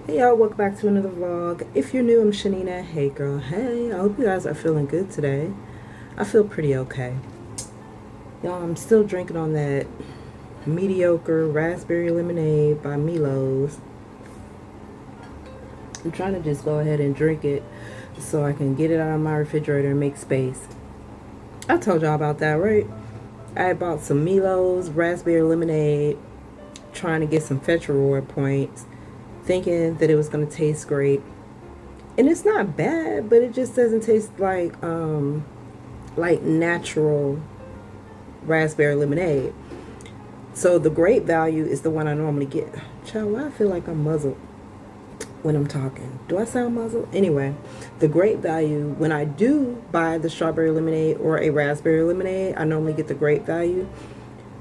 Hey y'all, welcome back to another vlog. If you're new, I'm Chanina. Hey girl, hey. I hope you guys are feeling good today. I feel pretty okay. Y'all, I'm still drinking on that mediocre raspberry lemonade by Milo's. I'm trying to just go ahead and drink it so I can get it out of my refrigerator and make space. I told y'all about that, right? I bought some Milo's raspberry lemonade, trying to get some fetch reward points, thinking that it was going to taste great. And it's not bad, but it just doesn't taste like natural raspberry lemonade. So the great value is the one I normally get. Child, why I feel like I'm muzzled when I'm talking? Do I sound muzzled? Anyway, the great value, when I do buy the strawberry lemonade or a raspberry lemonade, I normally get the great value.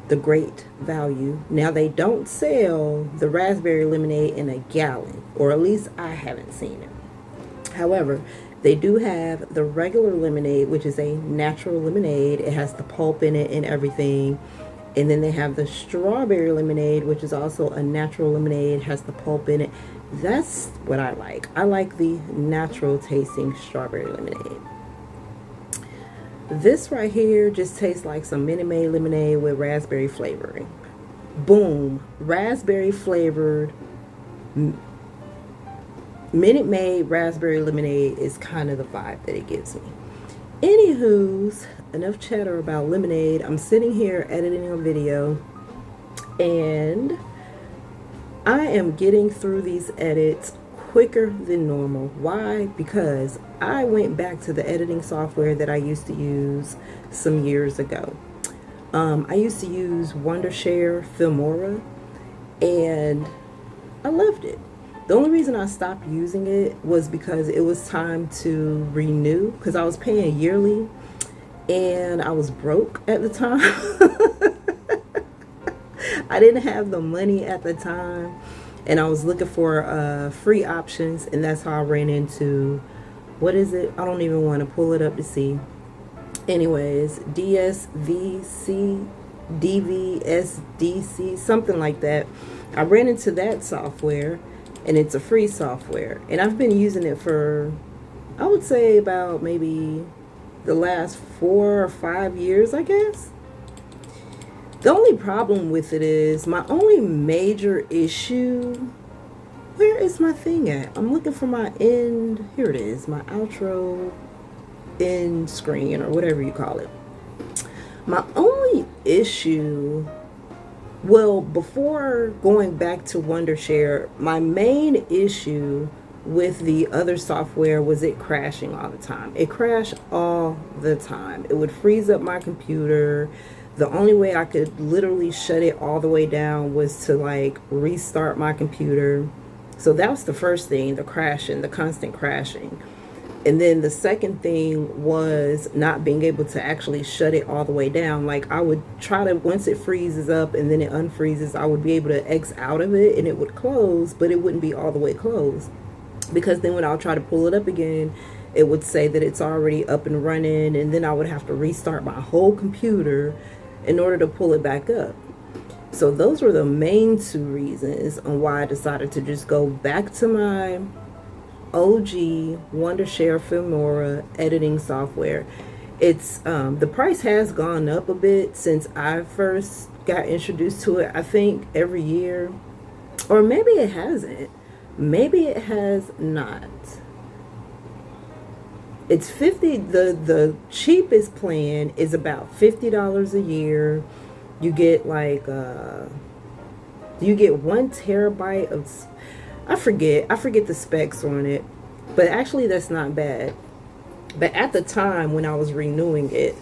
The great value. Now, they don't sell the raspberry lemonade in a gallon, or at least I haven't seen it. However, they do have the regular lemonade, which is a natural lemonade. It has the pulp in it and everything. And then they have the strawberry lemonade, which is also a natural lemonade, has the pulp in it. That's what I like. I like the natural tasting strawberry lemonade. This right here just tastes like some Minute Maid lemonade with raspberry flavoring. Boom. Raspberry flavored Minute Maid raspberry lemonade is kind of the vibe that it gives me. Anywho's, enough chatter about lemonade. I'm sitting here editing a video and I am getting through these edits quicker than normal. Why? Because I went back to the editing software that I used to use some years ago. I used to use Wondershare Filmora and I loved it. The only reason I stopped using it was because it was time to renew, because I was paying yearly and I was broke at the time. I didn't have the money at the time and I was looking for free options, and that's how I ran into, what is it? I don't even want to pull it up to see. Anyways, DSVC, DVSDC, something like that. I ran into that software, and it's a free software. And I've been using it for, I would say, about maybe the last 4 or 5 years, I guess. The only problem with it is, my only major issue, where is my thing at? I'm looking for my end, here it is, my outro end screen, or whatever you call it. My only issue, well, before going back to Wondershare, my main issue with the other software was it crashing all the time. It crashed all the time. It would freeze up my computer. The only way I could literally shut it all the way down was to like restart my computer. So that was the first thing, the crashing, the constant crashing. And then the second thing was not being able to actually shut it all the way down. Like, I would try to, once it freezes up and then it unfreezes, I would be able to X out of it and it would close, but it wouldn't be all the way closed. Because then when I'll try to pull it up again, it would say that it's already up and running, and then I would have to restart my whole computer in order to pull it back up. So those were the main two reasons on why I decided to just go back to my OG Wondershare Filmora editing software. It's the price has gone up a bit since I first got introduced to it. I think every year, or maybe it hasn't. Maybe it has not. It's 50. The cheapest plan is about $50 a year. You get like you get 1 terabyte of, I forget the specs on it, but actually that's not bad. But at the time when I was renewing it,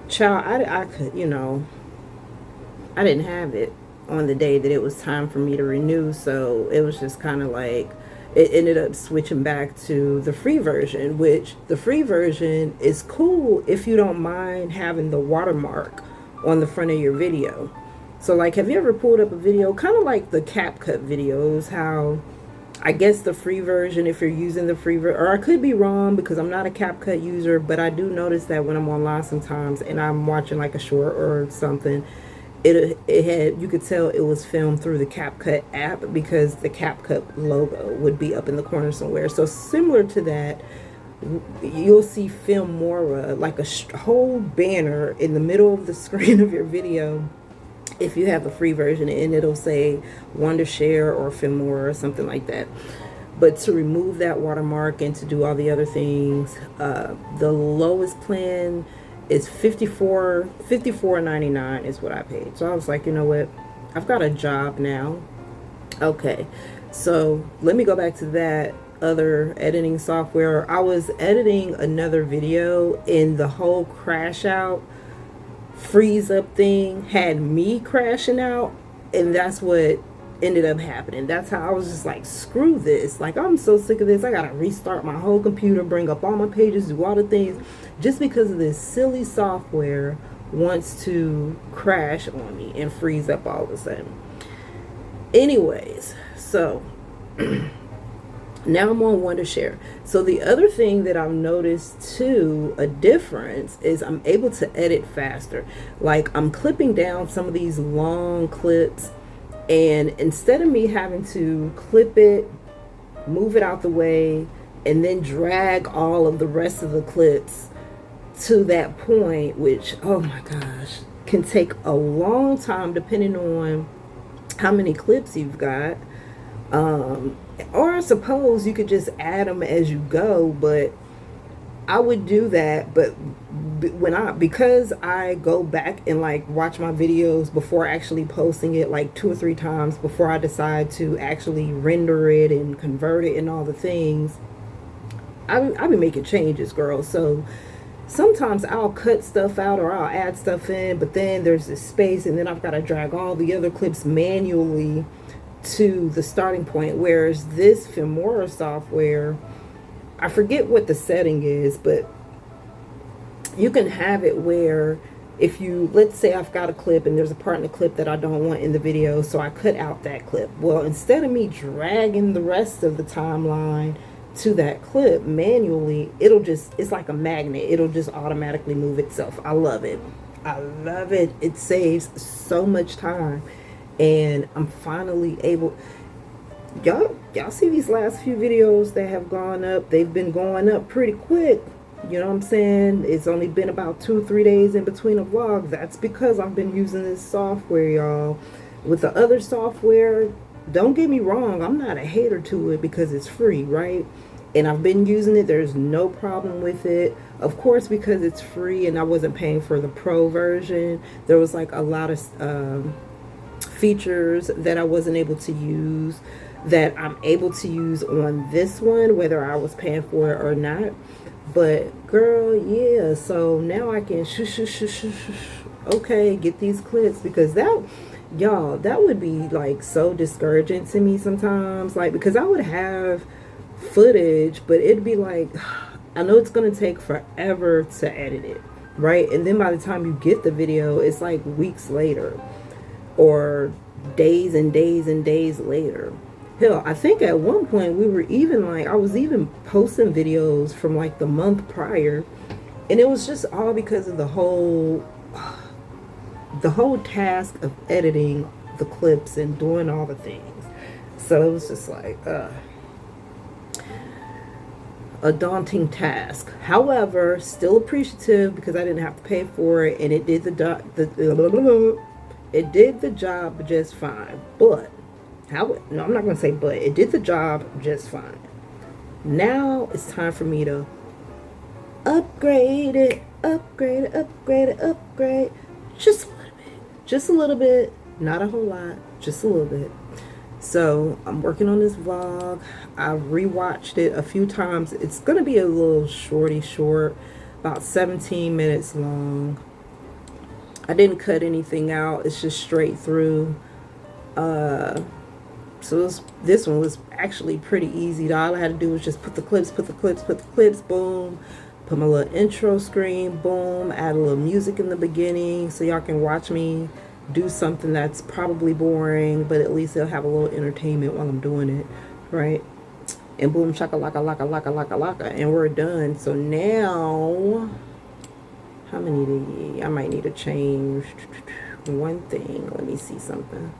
child, I could, I didn't have it on the day that it was time for me to renew, so it was just kind of like, it ended up switching back to the free version, which the free version is cool if you don't mind having the watermark on the front of your video. So like, have you ever pulled up a video, kind of like the CapCut videos, how I guess the free version, if you're using the free version, or I could be wrong because I'm not a CapCut user, but I do notice that when I'm online sometimes and I'm watching like a short or something, it had, you could tell it was filmed through the CapCut app because the CapCut logo would be up in the corner somewhere. So similar to that, you'll see Filmora, like a whole banner in the middle of the screen of your video if you have the free version, and it'll say Wondershare or Filmora or something like that. But to remove that watermark and to do all the other things, the lowest plan is $54.99 is what I paid. So I was like, you know what? I've got a job now. Okay, so let me go back to that other editing software. I was editing another video, and the whole crash out, freeze up thing had me crashing out, and that's what ended up happening. That's how I was just like, screw this. Like, I'm so sick of this. I gotta restart my whole computer, bring up all my pages, do all the things, just because of this silly software wants to crash on me and freeze up all of a sudden. Anyways, so now I'm on Wondershare. So the other thing that I've noticed too, a difference, is I'm able to edit faster. Like, I'm clipping down some of these long clips, and instead of me having to clip it, move it out the way, and then drag all of the rest of the clips to that point, which, oh my gosh, can take a long time depending on how many clips you've got. Or I suppose you could just add them as you go, but I would do that. But because I go back and like watch my videos before actually posting it, like 2 or 3 times before I decide to actually render it and convert it and all the things, I've been making changes, girl. So sometimes I'll cut stuff out or I'll add stuff in, but then there's this space, and then I've got to drag all the other clips manually to the starting point. Whereas this Filmora software, I forget what the setting is, but you can have it where if you, let's say I've got a clip and there's a part in the clip that I don't want in the video, so I cut out that clip. Well, instead of me dragging the rest of the timeline to that clip manually, it'll just, it's like a magnet, it'll just automatically move itself. I love it. I love it. It saves so much time. And I'm finally able, y'all see these last few videos that have gone up, they've been going up pretty quick. You know what I'm saying? It's only been about 2 or 3 days in between a vlog. That's because I've been using this software, y'all. With the other software, don't get me wrong, I'm not a hater to it because it's free, right? And I've been using it. There's no problem with it. Of course, because it's free and I wasn't paying for the pro version, there was like a lot of features that I wasn't able to use that I'm able to use on this one, whether I was paying for it or not. But girl, yeah, so now I can okay, get these clips, because that, y'all, that would be like so discouraging to me sometimes, like, because I would have footage, but it'd be like, I know it's gonna take forever to edit it, right? And then by the time you get the video, it's like weeks later or days and days and days later. Hell, I think at one point we were even like, I was even posting videos from like the month prior, and it was just all because of the whole task of editing the clips and doing all the things. So it was just like a daunting task. However, still appreciative because I didn't have to pay for it, and it did it did the job just fine. But no, I'm not going to say but. It did the job just fine. Now it's time for me to upgrade it. Just a little bit. Just a little bit. Not a whole lot. Just a little bit. So I'm working on this vlog. I've rewatched it a few times. It's going to be a little short, about 17 minutes long. I didn't cut anything out. It's just straight through. So this one was actually pretty easy. All I had to do was just put the clips, boom. Put my little intro screen, boom. Add a little music in the beginning so y'all can watch me do something that's probably boring, but at least they'll have a little entertainment while I'm doing it, right? And boom, laka, and we're done. So now, how many I might need to change one thing. Let me see something.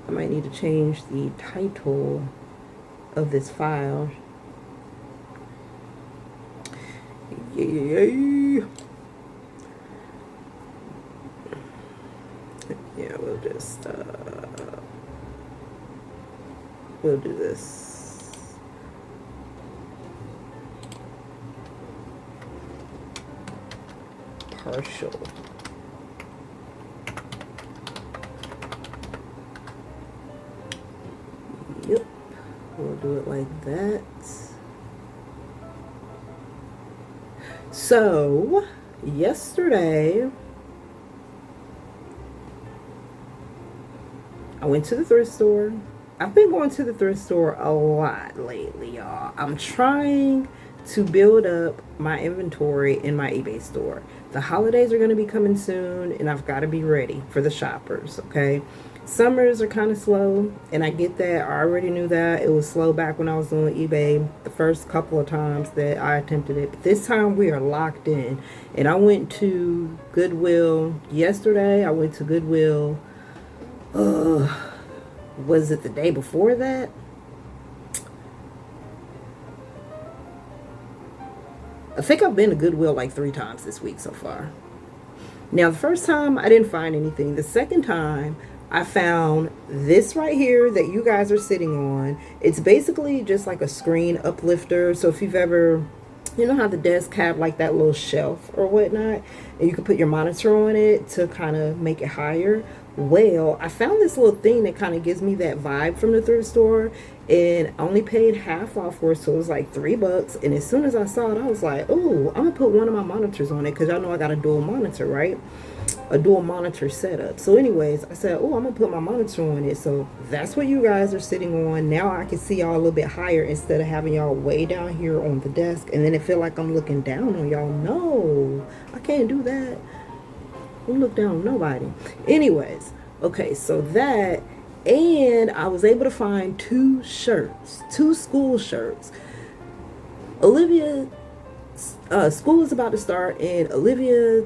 I might need to change the title of this file. Yeah, we'll just we'll do this. Partial. Yep, we'll do it like that. So, yesterday, I went to the thrift store. I've been going to the thrift store a lot lately, y'all. I'm trying to build up my inventory in my eBay store. The holidays are going to be coming soon, and I've got to be ready for the shoppers, okay? Summers are kind of slow, and I get that. I already knew that. It was slow back when I was doing eBay the first couple of times that I attempted it. But this time we are locked in. And I went to Goodwill yesterday. I went to Goodwill, was it the day before that? I think I've been to Goodwill like 3 times this week so far. Now, the first time I didn't find anything. The second time I found this right here that you guys are sitting on. It's basically just like a screen uplifter. So if you've ever, you know how the desk have like that little shelf or whatnot, and you can put your monitor on it to kind of make it higher. Well, I found this little thing that kind of gives me that vibe from the thrift store, and I only paid half off for it, so it was like $3. And as soon as I saw it, I was like, oh, I'm gonna put one of my monitors on it, because y'all know I got a dual monitor, right? A dual monitor setup. So anyways, I said, oh, I'm gonna put my monitor on it. So that's what you guys are sitting on. Now I can see y'all a little bit higher instead of having y'all way down here on the desk, and then it feel like I'm looking down on y'all. No, I can't do that. Don't look down on nobody. Anyways, okay, so that, and I was able to find 2 shirts, 2 school shirts. Olivia, school is about to start, and Olivia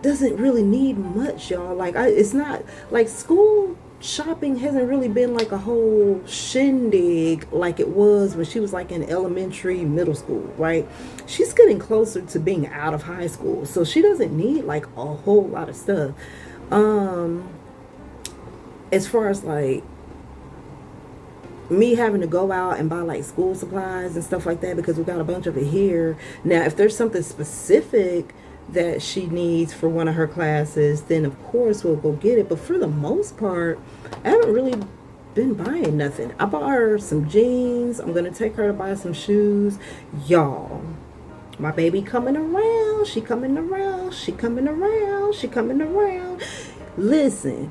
doesn't really need much, y'all. Like, it's not like school shopping hasn't really been like a whole shindig like it was when she was like in elementary, middle school, right? She's getting closer to being out of high school, so she doesn't need like a whole lot of stuff. As far as like me having to go out and buy like school supplies and stuff like that, because we got a bunch of it here. Now, if there's something specific that she needs for one of her classes, then of course we'll go get it. But for the most part, I haven't really been buying nothing. I bought her some jeans. I'm gonna take her to buy some shoes. Y'all, my baby coming around. She coming around. She coming around. She coming around. Listen,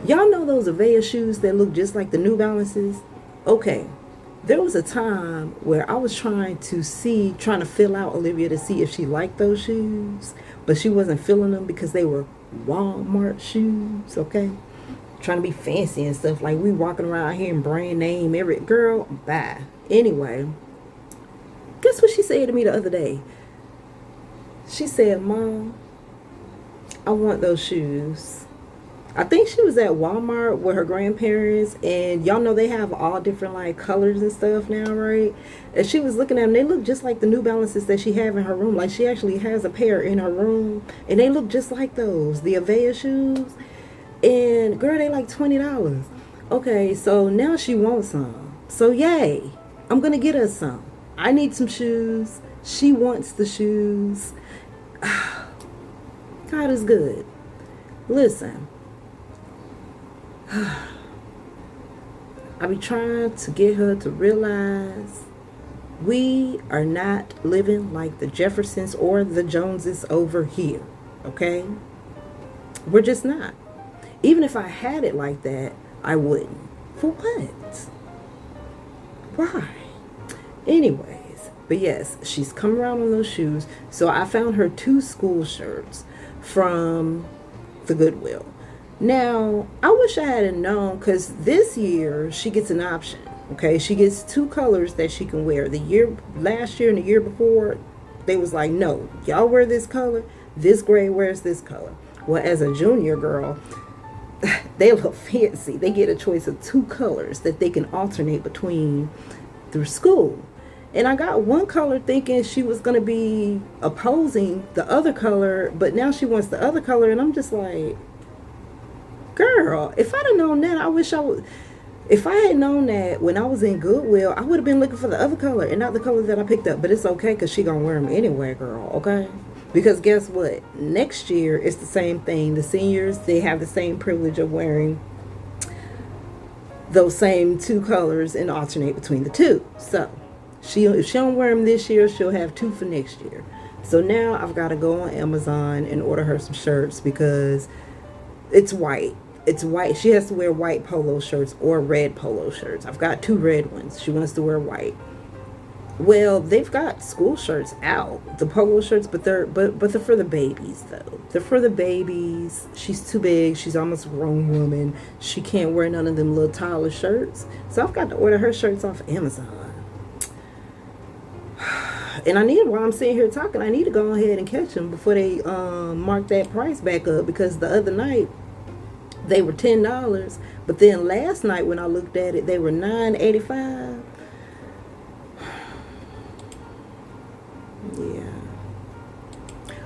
y'all know those Avaya shoes that look just like the New Balances? Okay, there was a time where I was trying to fill out Olivia to see if she liked those shoes, but she wasn't feeling them because they were Walmart shoes, okay? Trying to be fancy and stuff, like we walking around here in brand name, every girl, bye. Anyway, guess what she said to me the other day? She said, Mom, I want those shoes. I think she was at Walmart with her grandparents, and y'all know they have all different like colors and stuff now, right? And she was looking at them. They look just like the New Balances that she have in her room. Like, she actually has a pair in her room, and they look just like those, the Avaya shoes. And girl, they like $20. Okay, so now she wants some. So yay, I'm gonna get her some. I need some shoes. She wants the shoes. God is good. Listen, I be trying to get her to realize we are not living like the Jeffersons or the Joneses over here, okay? We're just not. Even if I had it like that, I wouldn't. For what? Why? Anyways, but yes, she's come around on those shoes. So I found her 2 school shirts from the Goodwill. Now, I wish I had known, because this year she gets an option. Okay, she gets 2 colors that she can wear. Last year and the year before, they was like, no, y'all wear this color. This grade wears this color. Well, as a junior girl, they look fancy. They get a choice of 2 colors that they can alternate between through school. And I got one color thinking she was going to be opposing the other color, but now she wants the other color. And I'm just like, girl, if I'd have known that, I wish I would. If I had known that when I was in Goodwill, I would have been looking for the other color and not the color that I picked up. But it's okay because she going to wear them anyway, girl, okay? Because guess what? Next year, it's the same thing. The seniors, they have the same privilege of wearing those same 2 colors and alternate between the 2. So if she don't wear them this year, she'll have 2 for next year. So now I've got to go on Amazon and order her some shirts because it's white. It's white. She has to wear white polo shirts or red polo shirts. I've got 2 red ones. She wants to wear white. Well, they've got school shirts out, the polo shirts, but they're for the babies though. They're for the babies. She's too big. She's almost a grown woman. She can't wear none of them little toddler shirts. So I've got to order her shirts off Amazon. And while I'm sitting here talking, I need to go ahead and catch them before they mark that price back up, because the other night they were $10, but then last night when I looked at it, they were $9.85. Yeah.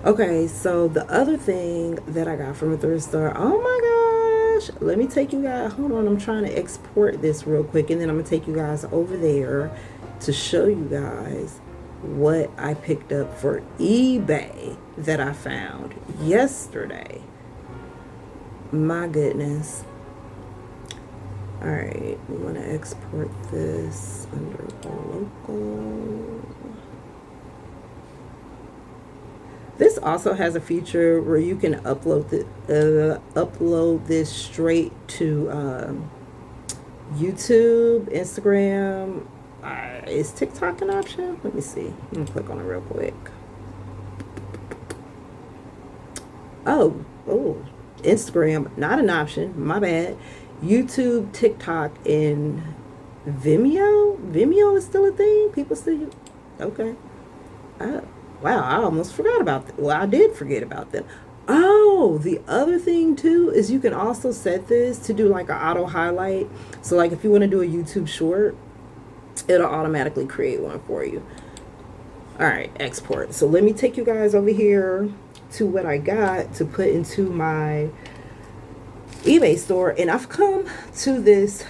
Okay, so the other thing that I got from a thrift store, oh my gosh, let me take you guys, hold on, I'm trying to export this real quick, and then I'm going to take you guys over there to show you guys what I picked up for eBay that I found yesterday. My goodness. All right, we want to export this under local. This also has a feature where you can upload this straight to YouTube, Instagram. Is TikTok an option? Let me see. I'm gonna click on it real quick. Oh, Instagram, not an option. My bad. YouTube, TikTok, and Vimeo. Vimeo is still a thing. People still use. Okay. Wow, I almost forgot about that. Well, I did forget about that. Oh, the other thing too is you can also set this to do like an auto highlight. So like if you want to do a YouTube short, it'll automatically create one for you. All right, export. So let me take you guys over here to what I got to put into my eBay store. And I've come to this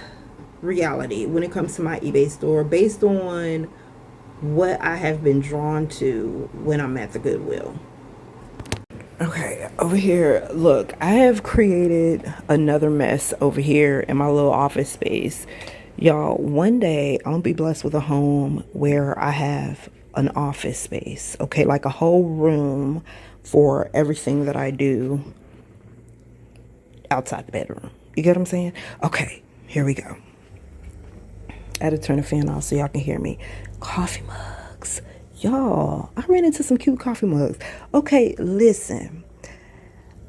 reality when it comes to my eBay store based on what I have been drawn to when I'm at the Goodwill. Okay, over here, look, I have created another mess over here in my little office space. Y'all, one day I'll be blessed with a home where I have an office space, okay, like a whole room for everything that I do outside the bedroom. You get what I'm saying? Okay, here we go. I had to turn the fan off so y'all can hear me. Coffee mugs. Y'all, I ran into some cute coffee mugs. Okay, listen.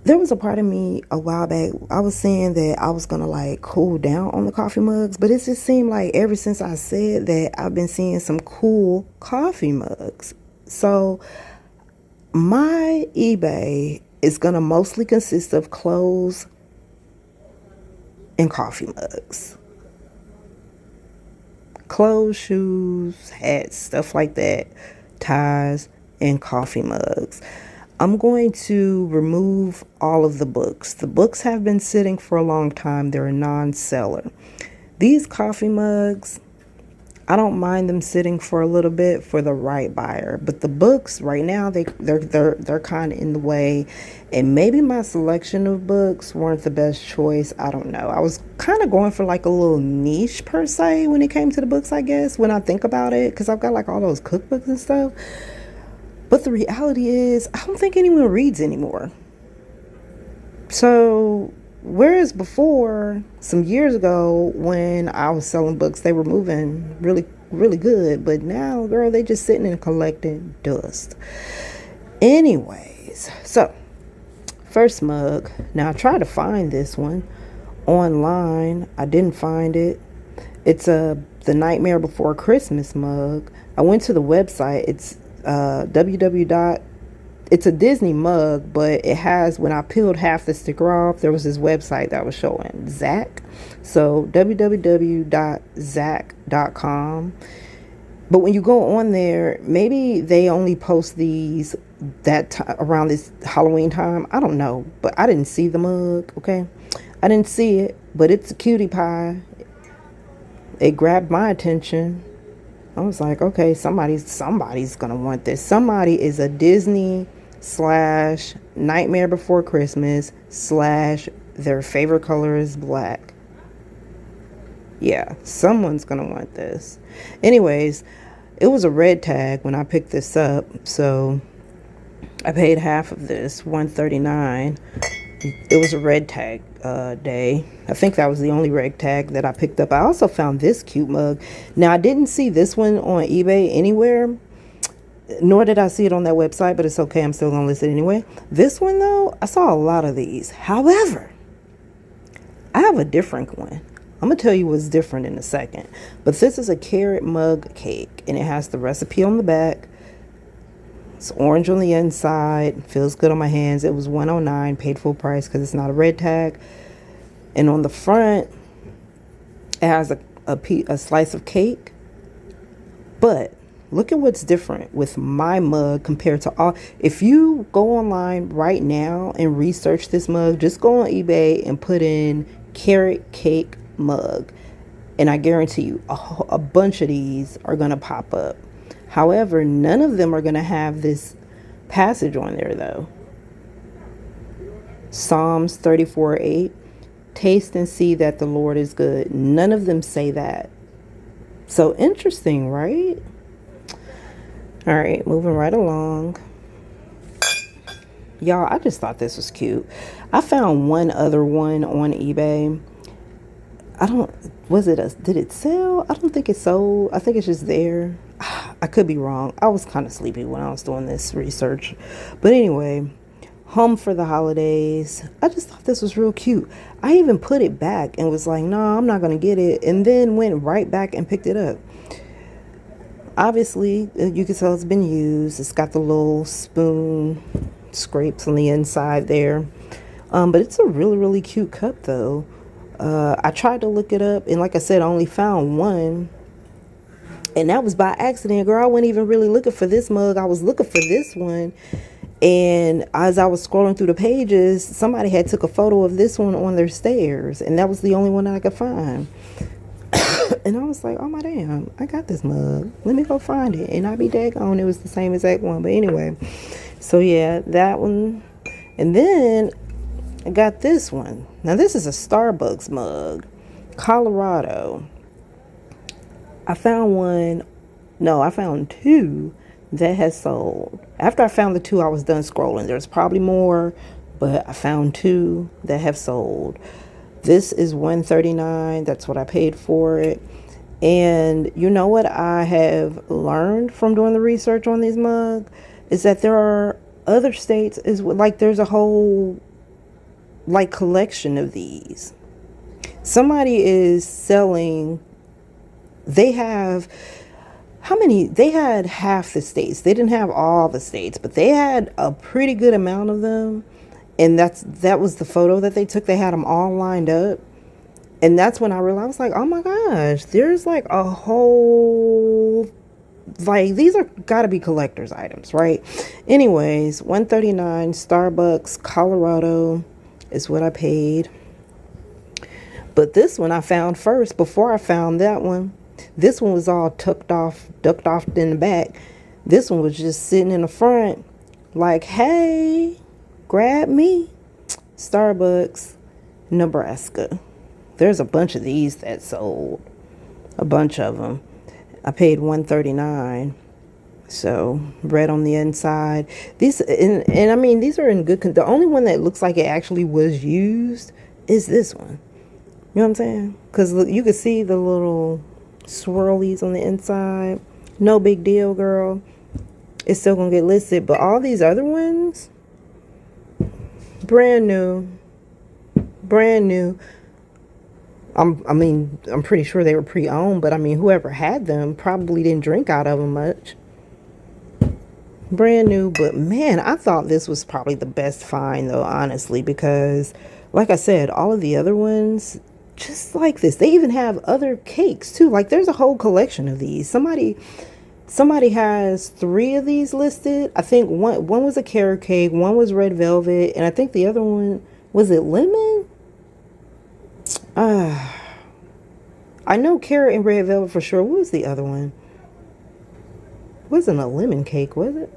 There was a part of me a while back, I was saying that I was going to like cool down on the coffee mugs, but it just seemed like ever since I said that, I've been seeing some cool coffee mugs. So my eBay is going to mostly consist of clothes and coffee mugs. Clothes, shoes, hats, stuff like that, ties, and coffee mugs. I'm going to remove all of the books. The books have been sitting for a long time. They're a non-seller. These coffee mugs, I don't mind them sitting for a little bit for the right buyer. But the books right now, they're kind of in the way. And maybe my selection of books weren't the best choice. I don't know. I was kind of going for like a little niche per se when it came to the books, I guess, when I think about it. Because I've got like all those cookbooks and stuff. But the reality is, I don't think anyone reads anymore. So whereas before, some years ago, when I was selling books, they were moving really, really good. But now, girl, they just sitting and collecting dust. Anyways, so first mug. Now, I tried to find this one online. I didn't find it. It's the Nightmare Before Christmas mug. I went to the website. It's it's a Disney mug, but it has, when I peeled half the sticker off, there was this website that was showing Zach. So www.zach.com. But when you go on there, maybe they only post these around this Halloween time. I don't know, but I didn't see the mug. Okay, I didn't see it, but it's a cutie pie. It grabbed my attention. I was like, okay, somebody's gonna want this. Somebody is a Disney / Nightmare Before Christmas / their favorite color is black. Yeah, someone's gonna want this. Anyways, it was a red tag when I picked this up, so I paid half of this, $139. It was a red tag day. I think that was the only red tag that I picked up. I also found this cute mug. Now, I didn't see this one on eBay anywhere, nor did I see it on that website, but it's okay. I'm still going to list it anyway. This one, though, I saw a lot of these. However, I have a different one. I'm going to tell you what's different in a second. But this is a carrot mug cake, and it has the recipe on the back. It's orange on the inside. Feels good on my hands. It was $109, paid full price because it's not a red tag. And on the front, it has a slice of cake. But look at what's different with my mug compared to all. If you go online right now and research this mug, just go on eBay and put in carrot cake mug. And I guarantee you a bunch of these are going to pop up. However, none of them are going to have this passage on there, though. Psalms 34:8. Taste and see that the Lord is good. None of them say that. So interesting, right? All right, moving right along. Y'all, I just thought this was cute. I found one other one on eBay. Did it sell? I don't think it sold. I think it's just there. I could be wrong. I was kind of sleepy when I was doing this research. But anyway, home for the holidays. I just thought this was real cute. I even put it back and was like, no, I'm not going to get it. And then went right back and picked it up. Obviously, you can tell it's been used. It's got the little spoon scrapes on the inside there. But it's a really, really cute cup, though. I tried to look it up. And like I said, I only found one. And that was by accident, girl. I wasn't even really looking for this mug. I was looking for this one. And as I was scrolling through the pages, somebody had took a photo of this one on their stairs. And that was the only one I could find. And I was like, oh my damn, I got this mug. Let me go find it. And I'd be daggone, it was the same exact one. But anyway, so yeah, that one. And then I got this one. Now this is a Starbucks mug. Colorado. I found two that has sold. After I found the two, I was done scrolling. There's probably more, but I found two that have sold. This is $139. That's what I paid for it. And you know what I have learned from doing the research on these mugs is that there are other states, there's a whole collection of these. Somebody is selling. They have they had half the states. They didn't have all the states, but they had a pretty good amount of them. And that was the photo that they took. They had them all lined up. And that's when I realized, oh my gosh, there's a whole, these are gotta be collector's items, right? Anyways, $139, Starbucks, Colorado is what I paid. But this one I found first before I found that one. This one was all ducked off in the back. This one was just sitting in the front hey, grab me. Starbucks, Nebraska. There's a bunch of these that sold. A bunch of them. I paid $139. So, red on the inside. These, and I mean, these are in good condition. The only one that looks like it actually was used is this one. You know what I'm saying? Because you can see the little swirlies on the inside. No big deal, girl. It's still going to get listed. But all these other ones, brand new. Brand new. I'm pretty sure they were pre-owned. But, whoever had them probably didn't drink out of them much. Brand new, but man, I thought this was probably the best find though, honestly, because like I said, all of the other ones just like this. They even have other cakes too. Like there's a whole collection of these. Somebody has 3 of these listed. I think one was a carrot cake, one was red velvet, and I think the other one was it lemon? I know carrot and red velvet for sure. What was the other one? It wasn't a lemon cake, was it?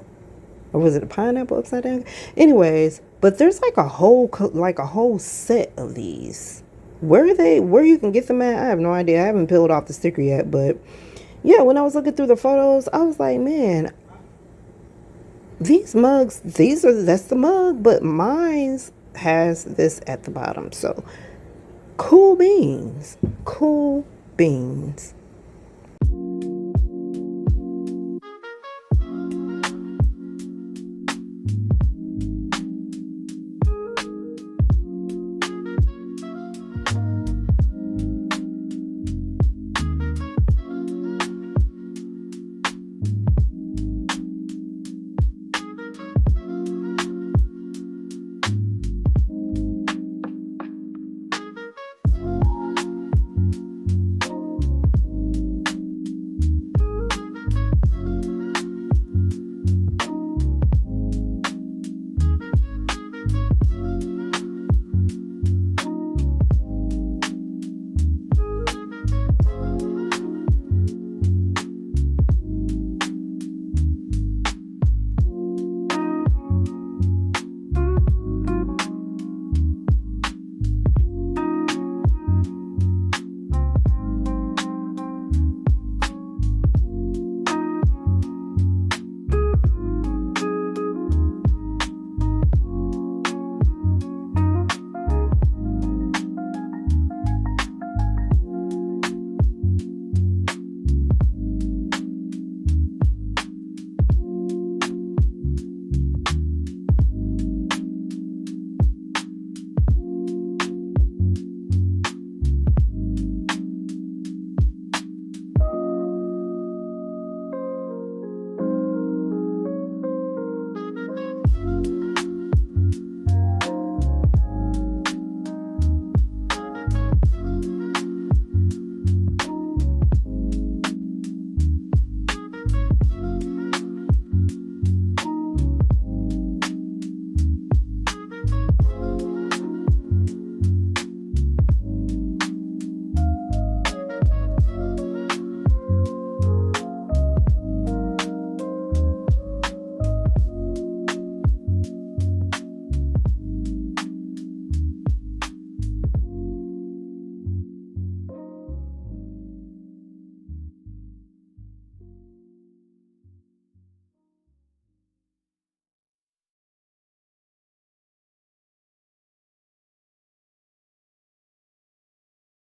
Or was it a pineapple upside down? Anyways, but there's like a whole set of these. Where are they? Where you can get them at? I have no idea. I haven't peeled off the sticker yet, but yeah, when I was looking through the photos, I was like, man, these mugs, that's the mug, but mine's has this at the bottom. So cool beans. Cool beans.